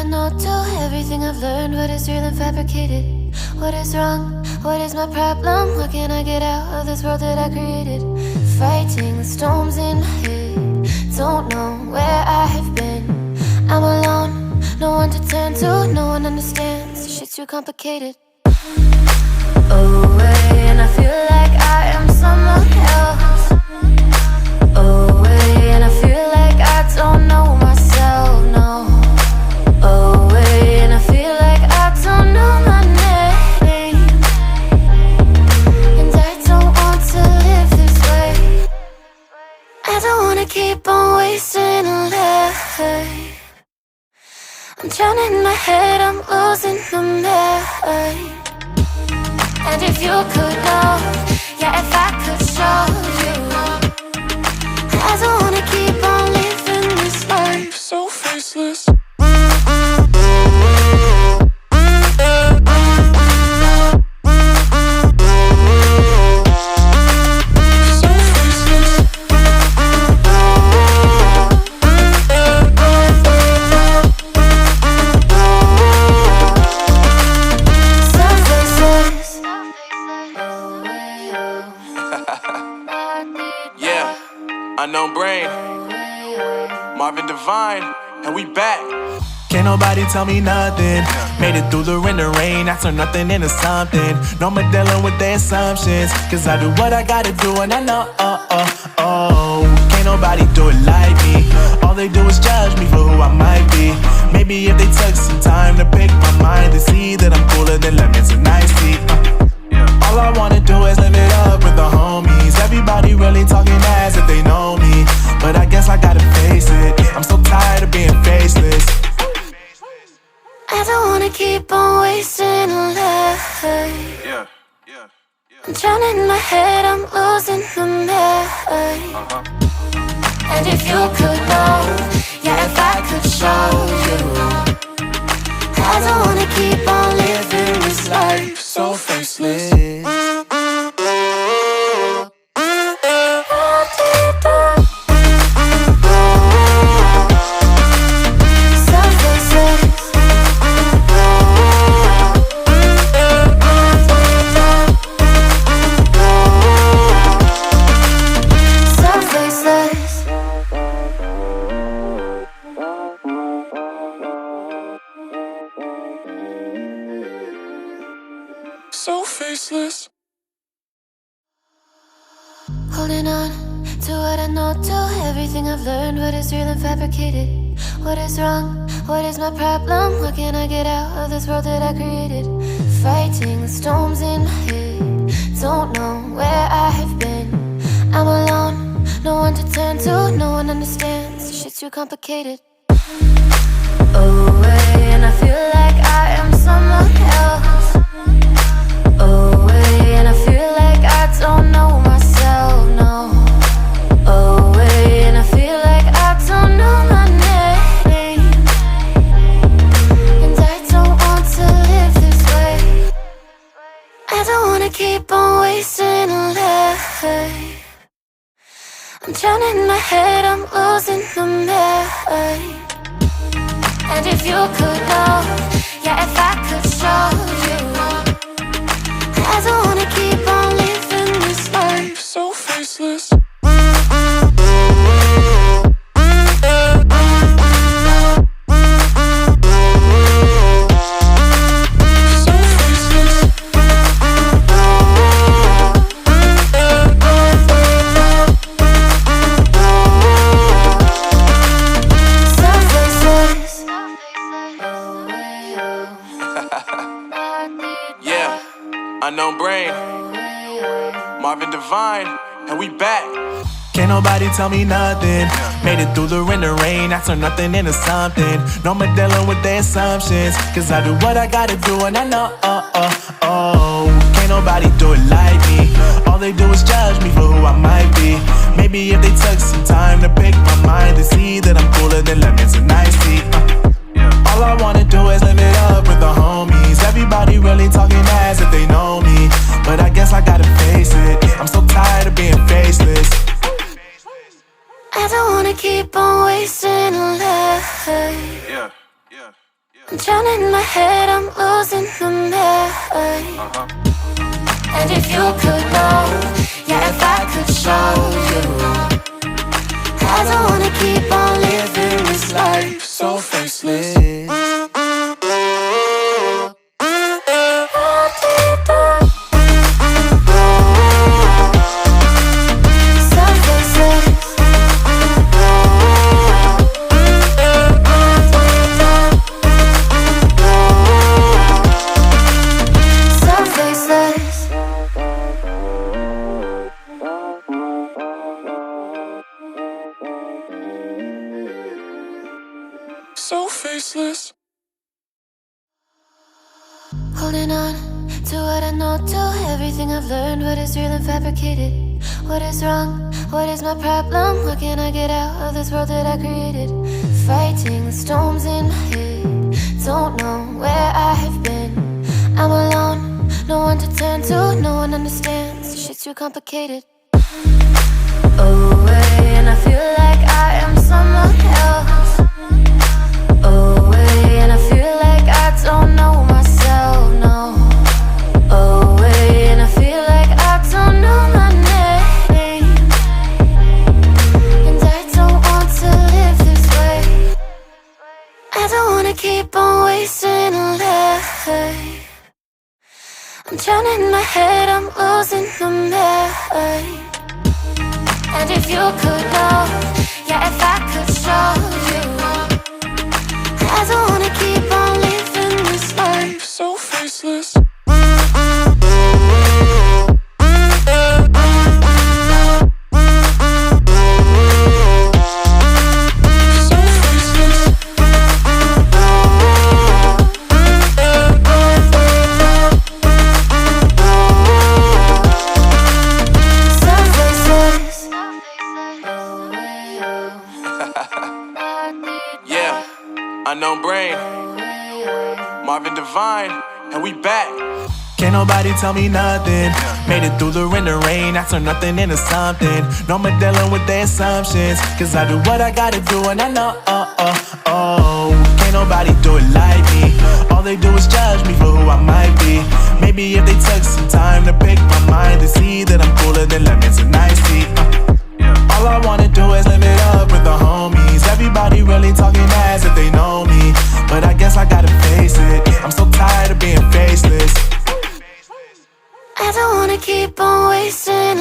know too. Everything I've learned, what is real and fabricated. What is wrong? What is my problem? How can I get out of this world that I created? Fighting the storms in my head. Don't know where I have been. I'm alone, no one to turn to. No one understands, this shit's too complicated. Away, and I feel like I am someone else. Away, and I feel like I don't know myself, no. Away, and I feel like I don't know my name. And I don't want to live this way. I don't wanna keep on wasting a life. I'm drowning in my head, I'm losing my mind. And if you could know, yeah, if I could show you, I don't wanna keep on living this life so faceless. Unknown Brain, Marvin Divine, and we back. Can't nobody tell me nothing. Made it through the wind and rain, I turn nothing into something. No more dealing with their assumptions, cause I do what I gotta do and I know, can't nobody do it like me. All they do is judge me for who I might be. Maybe if they took some time to pick my mind, they see that I'm cooler than lemons and iced tea. All I wanna do is live it up with the homies. Everybody really talking as if they know me, but I guess I gotta face it. I'm so tired of being faceless. I don't wanna keep on wasting a life. I'm drowning in my head, I'm losing my mind. And if you could know, yeah, if I could show you, I don't wanna keep on living this life so faceless. So faceless. Holding on to what I know too. Everything I've learned, what is real and fabricated. What is wrong? What is my problem? How can I get out of this world that I created? Fighting the storms in my head. Don't know where I have been. I'm alone, no one to turn to. No one understands, this shit's too complicated. Away, and I feel like I am someone else. Away, and I feel like I don't know myself, no. Away, and I feel like I don't know my name. And I don't want to live this way. I don't wanna keep on wasting a life. I'm drowning in my head, I'm losing my mind. And if you could know, yeah, if I could show you, I don't wanna keep on living this life so faceless. Unknown Brain, Marvin Divine, and we back. Can't nobody tell me nothing. Made it through the wind and rain, I turn nothing into something. No more dealing with their assumptions, cause I do what I gotta do and I know, can't nobody do it like me. All they do is judge me for who I might be. Maybe if they took some time to pick my mind, they see that I'm cooler than lemons and iced tea. All I wanna do is live it up with the homies. Everybody really talking as if they know me, but I guess I gotta face it. I'm so tired of being faceless. I don't wanna keep on wasting a life. I'm drowning in my head, I'm losing the mind. And if you could know, yeah, if I could show you, I don't wanna keep on living this life so faceless. So faceless. Holding on to what I know, to everything I've learned. What is real and fabricated? What is wrong? What is my problem? How can I get out of this world that I created? Fighting the storms in my head, don't know where I have been. I'm alone, no one to turn to, no one understands. This shit's too complicated. Away, and I feel like I am someone else. Away, and I feel like I don't know myself, no. Away, and I feel like I don't know my name. And I don't want to live this way. I don't wanna keep on wasting a life. I'm drowning in my head, I'm losing the mind. And if you could know, yeah, if I could show you, I don't wanna keep on living this life So faceless. Yeah, unknown brain, Marvin Divine, and we back. Can't nobody tell me nothing. Made it through the rain and rain, I turn nothing into something. No more dealing with their assumptions, cause I do what I gotta do and I know, can't nobody do it like me. All they do is judge me for who I might be. Maybe if they took some time to pick my mind, they see that I'm cooler than lemons and iced tea. All I wanna do is live it up with the homies. Everybody really talking as if they know me, but I guess I gotta face it. I'm so tired of being faceless. I don't wanna keep on wasting